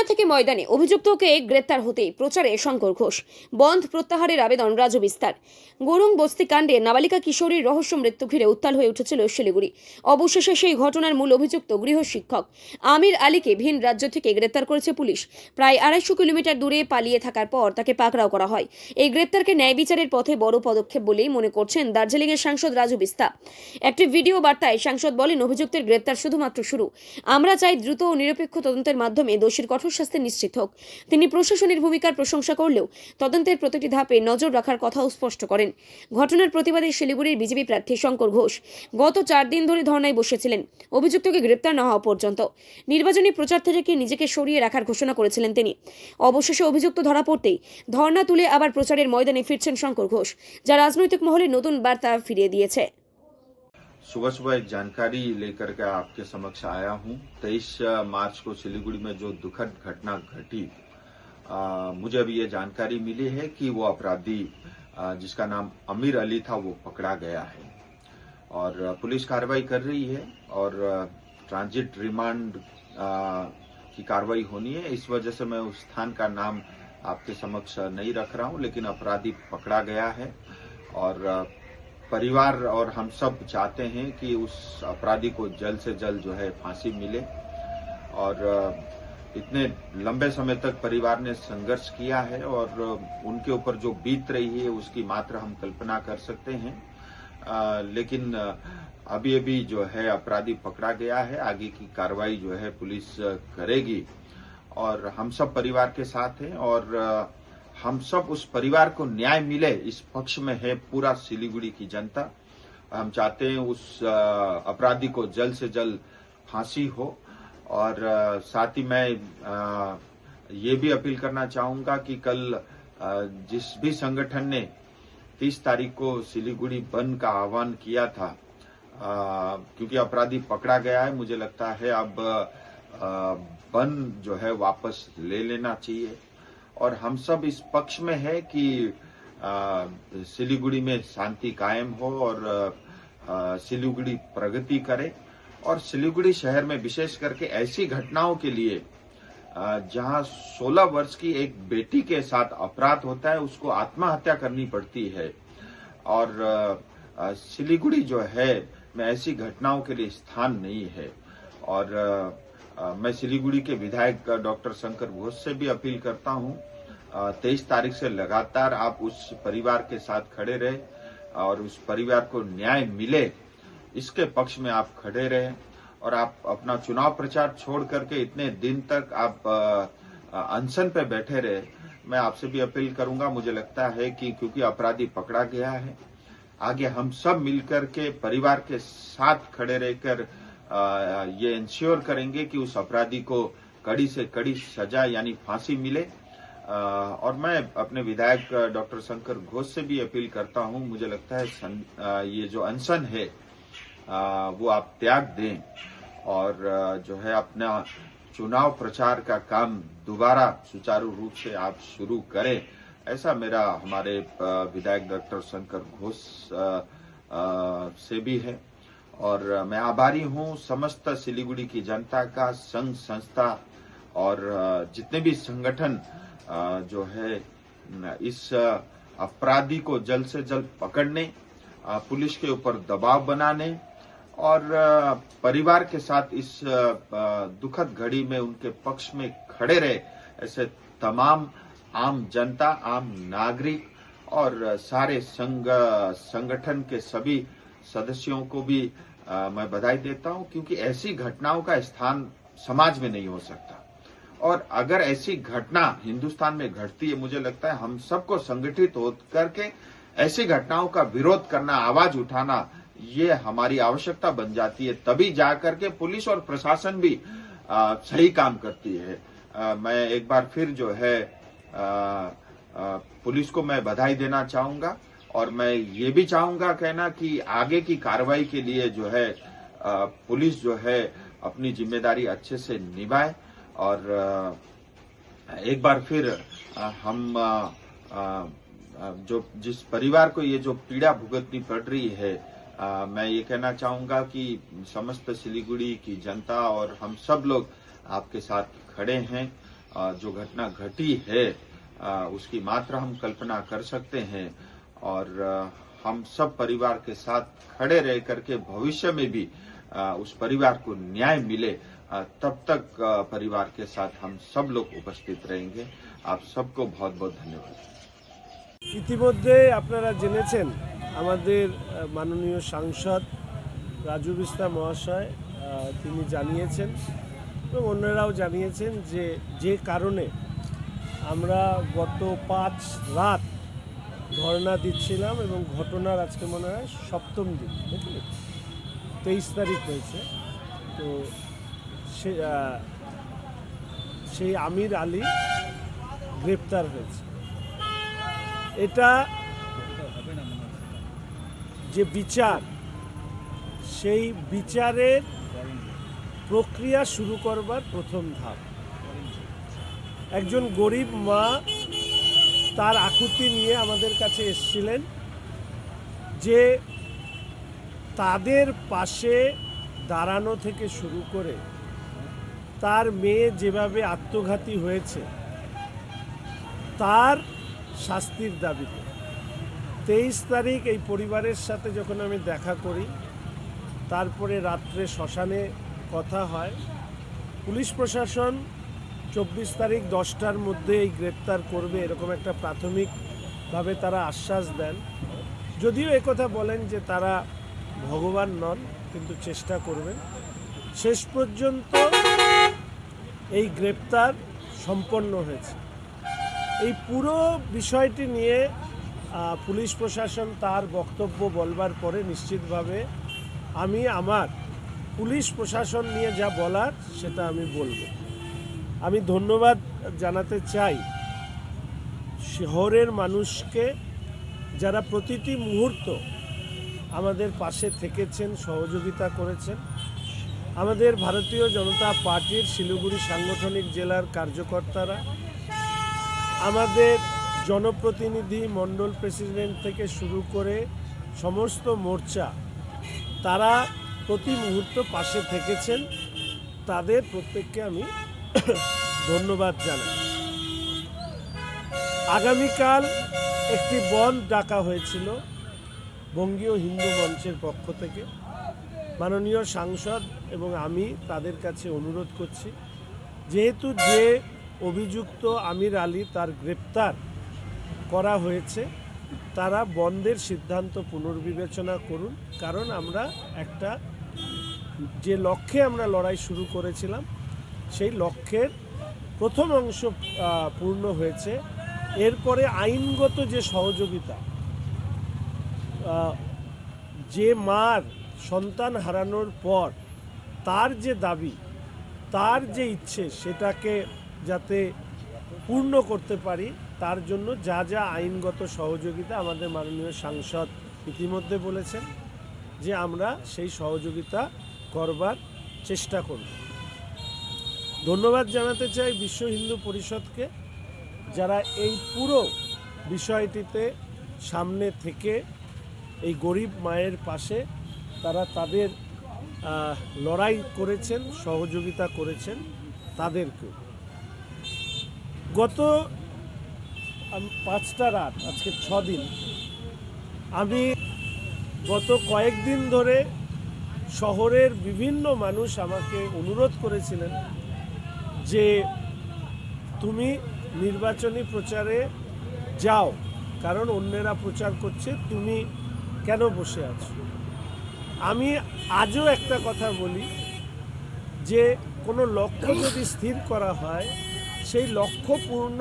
থানা থেকে ময়দানে অভিযুক্তকে গ্রেপ্তার হতেই প্রচারে শঙ্কর ঘোষ। বন্ধ প্রত্যাহারের আবেদন রাজ্য বিস্তার। গরুং বস্তি কাণ্ডে নাবালিকা কিশোরীর রহস্য মৃত্যু ঘিরে উত্তাল হয়ে উঠেছিল শিলিগুড়ি। অবশেষে সেই ঘটনার মূল অভিযুক্ত গৃহশিক্ষক আমির আলীকে ভিন রাজ্য থেকে গ্রেপ্তার করেছে পুলিশ। প্রায় 250 কিলোমিটার দূরে পালিয়ে থাকার পর তাকে পাকড়াও করা হয়। এই গ্রেপ্তারকে ন্যায় বিচারের পথে বড় পদক্ষেপ বলেই মনে করছেন দার্জিলিংয়ের সাংসদ রাজু বিস্তা। একটি ভিডিও বার্তায় সাংসদ বলেন, অভিযুক্তের গ্রেপ্তার শুধুমাত্র শুরু। আমরা চাই দ্রুত ও নিরপেক্ষ তদন্তের মাধ্যমে দোষীর কঠোর শাস্তি নিশ্চিত হোক। তিনি প্রশাসনের ভূমিকার প্রশংসা করলেও তদন্তের প্রতিটি ধাপে নজর রাখার কথাও স্পষ্ট করেন। ঘটনার প্রতিবাদে শিলিগুড়ির বিজেপি প্রার্থী শঙ্কর ঘোষ গত 4 দিন ধরে ধর্নায় বসেছিলেন অভিযুক্তকে গ্রেপ্তার না হওয়া পর্যন্ত। নির্বাচনী প্রচার থেকে নিজেকে সরিয়ে রাখার ঘোষণা করেছিলেন তিনি। অবশেষে অভিযুক্ত ধরা পড়তেই ধর্না তুলে আবার প্রচারের ময়দানে ফিরছেন শঙ্কর ঘোষ, যা রাজনৈতিক মহলে নতুন বার্তা ফিরিয়ে দিয়েছে। सुबह सुबह एक जानकारी लेकर के आपके समक्ष आया हूं। 23 मार्च को सिलीगुड़ी में जो दुखद घटना घटी, मुझे अभी ये जानकारी मिली है कि वो अपराधी जिसका नाम आमिर अली था वो पकड़ा गया है और पुलिस कार्रवाई कर रही है और ट्रांजिट रिमांड की कार्रवाई होनी है। इस वजह से मैं उस स्थान का नाम आपके समक्ष नहीं रख रहा हूं, लेकिन अपराधी पकड़ा गया है और परिवार और हम सब चाहते हैं कि उस अपराधी को जल्द से जल्द जो है फांसी मिले और इतने लंबे समय तक परिवार ने संघर्ष किया है और उनके ऊपर जो बीत रही है उसकी मात्र हम कल्पना कर सकते हैं। लेकिन अभी अभी जो है अपराधी पकड़ा गया है, आगे की कार्रवाई जो है पुलिस करेगी और हम सब परिवार के साथ हैं और हम सब उस परिवार को न्याय मिले इस पक्ष में है पूरा सिलीगुड़ी की जनता। हम चाहते हैं उस अपराधी को जल्द से जल्द फांसी हो और साथ ही मैं ये भी अपील करना चाहूंगा कि कल जिस भी संगठन ने 30 तारीख को सिलीगुड़ी बंद का आह्वान किया था, क्योंकि अपराधी पकड़ा गया है, मुझे लगता है अब बंद जो है वापस ले लेना चाहिए और हम सब इस पक्ष में है कि सिलीगुड़ी में शांति कायम हो और सिलीगुड़ी प्रगति करे और सिलीगुड़ी शहर में विशेष करके ऐसी घटनाओं के लिए जहां 16 वर्ष की एक बेटी के साथ अपराध होता है, उसको आत्महत्या करनी पड़ती है और सिलीगुड़ी जो है में ऐसी घटनाओं के लिए स्थान नहीं है। और मैं सिलीगुड़ी के विधायक डॉक्टर शंकर घोष से भी अपील करता हूं, 23 तारीख से लगातार आप उस परिवार के साथ खड़े रहे और उस परिवार को न्याय मिले इसके पक्ष में आप खड़े रहे और आप अपना चुनाव प्रचार छोड़ करके इतने दिन तक आप अनशन पे बैठे रहे। मैं आपसे भी अपील करूंगा, मुझे लगता है कि क्योंकि अपराधी पकड़ा गया है, आगे हम सब मिलकर के परिवार के साथ खड़े रहकर ये इंश्योर करेंगे कि उस अपराधी को कड़ी से कड़ी सजा यानी फांसी मिले। और मैं अपने विधायक डॉक्टर शंकर घोष से भी अपील करता हूं, मुझे लगता है ये जो अनशन है वो आप त्याग दें और जो है अपना चुनाव प्रचार का काम दोबारा सुचारू रूप से आप शुरू करें, ऐसा मेरा हमारे विधायक डॉक्टर शंकर घोष से भी है। और मैं आभारी हूं समस्त सिलीगुड़ी की जनता का, संघ संस्था और जितने भी संगठन जो है इस अपराधी को जल्द से जल्द पकड़ने, पुलिस के ऊपर दबाव बनाने और परिवार के साथ इस दुखद घड़ी में उनके पक्ष में खड़े रहे ऐसे तमाम आम जनता, आम नागरिक और सारे संगठन के सभी सदस्यों को भी मैं बधाई देता हूं, क्योंकि ऐसी घटनाओं का स्थान समाज में नहीं हो सकता और अगर ऐसी घटना हिंदुस्तान में घटती है, मुझे लगता है हम सबको संगठित होकर के ऐसी घटनाओं का विरोध करना, आवाज उठाना, ये हमारी आवश्यकता बन जाती है। तभी जाकर के पुलिस और प्रशासन भी सही काम करती है। मैं एक बार फिर जो है पुलिस को मैं बधाई देना चाहूंगा और मैं ये भी चाहूंगा कहना कि आगे की कार्रवाई के लिए जो है पुलिस जो है अपनी जिम्मेदारी अच्छे से निभाए और एक बार फिर हम जो जिस परिवार को ये जो पीड़ा भुगतनी पड़ रही है, मैं ये कहना चाहूंगा कि समस्त सिलीगुड़ी की जनता और हम सब लोग आपके साथ खड़े हैं जो घटना घटी है उसकी मात्रा हम कल्पना कर सकते हैं और हम सब परिवार के साथ खड़े रह करके भविष्य में भी उस परिवार को न्याय मिले तब तक परिवार के साथ हम सब लोग उपस्थित रहेंगे। आप सबको बहुत बहुत धन्यवाद। ইতিমধ্যে আপনারা জেনেছেন আমাদের মাননীয় সাংসদ রাজু বিস্তার মহাশয় তিনি জানিয়েছেন এবং অন্যরাও জানিয়েছেন যে কারণে আমরা গত 5 রাত ধর্ণা দিচ্ছিলাম এবং ঘটনার আজকে মনে হয় 7ম দিন, বুঝলি 23 তারিখ হয়েছে। তো সেই আমির আলী গ্রেপ্তার হয়েছে। এটা যে বিচার, সেই বিচারের প্রক্রিয়া শুরু করবার প্রথম ধাপ। একজন গরিব মা তার আকুতি নিয়ে আমাদের কাছে এসেছিলেন যে তাদের পাশে দাঁড়ানো থেকে শুরু করে তার মেয়ে যেভাবে আত্মঘাতী হয়েছে তার শাস্তির দাবিতে 23 তারিখ এই পরিবারের সাথে যখন আমি দেখা করি, তারপরে রাত্রে শ্মশানে কথা হয়। পুলিশ প্রশাসন 24 তারিখ 10টার মধ্যে এই গ্রেপ্তার করবে এরকম একটা প্রাথমিকভাবে তারা আশ্বাস দেন। যদিও একথা বলেন যে তারা ভগবান নন, কিন্তু চেষ্টা করবেন। শেষ পর্যন্ত এই গ্রেপ্তার সম্পন্ন হয়েছে। এই পুরো বিষয়টি নিয়ে পুলিশ প্রশাসন তার বক্তব্য বলবার পরে নিশ্চিতভাবে আমি আমার পুলিশ প্রশাসন নিয়ে যা বলার সেটা আমি বলবো। আমি ধন্যবাদ জানাতে চাই শহরের মানুষকে, যারা প্রতিটি মুহূর্ত আমাদের পাশে থেকেছেন, সহযোগিতা করেছেন। আমাদের ভারতীয় জনতা পার্টির শিলিগুড়ি সাংগঠনিক জেলার কার্যকর্তারা, আমাদের জনপ্রতিনিধি মণ্ডল প্রেসিডেন্ট থেকে শুরু করে সমস্ত মোর্চা, তারা প্রতি মুহূর্ত পাশে থেকেছেন। তাদের প্রত্যেককে আমি ধন্যবাদ জানাই। আগামীকাল একটি বন্ধ ডাকা হয়েছিল বঙ্গীয় হিন্দু মঞ্চের পক্ষ থেকে। মাননীয় সাংসদ এবং আমি তাদের কাছে অনুরোধ করছি, যেহেতু যে অভিযুক্ত আমির আলী তার গ্রেপ্তার করা হয়েছে, তারা বন্ধের সিদ্ধান্ত পুনর্বিবেচনা করুন। কারণ আমরা একটা যে লক্ষ্যে আমরা লড়াই শুরু করেছিলাম সেই লক্ষ্যের প্রথম অংশ পূর্ণ হয়েছে। এরপরে আইনগত যে সহযোগিতা, যে মার সন্তান হারানোর পর তার যে দাবি, তার যে ইচ্ছে, সেটাকে যাতে পূর্ণ করতে পারি তার জন্য যা যা আইনগত সহযোগিতা আমাদের মাননীয় সাংসদ ইতিমধ্যে বলেছেন যে আমরা সেই সহযোগিতা করবার চেষ্টা করব। ধন্যবাদ জানাতে চাই বিশ্ব হিন্দু পরিষদকে, যারা এই পুরো বিষয়টিতে সামনে থেকে এই গরিব মায়ের পাশে তারা তাদের লড়াই করেছেন, সহযোগিতা করেছেন। তাদেরকে গত 5টা রাত, আজকে 6 দিন, আমি গত কয়েকদিন ধরে শহরের বিভিন্ন মানুষ আমাকে অনুরোধ করেছিলেন যে তুমি নির্বাচনী প্রচারে যাও, কারণ অন্যেরা প্রচার করছে, তুমি কেন বসে আছো। আমি আজও একটা কথা বলি যে কোনো লক্ষ্য যদি স্থির করা হয়, সেই লক্ষ্য পূর্ণ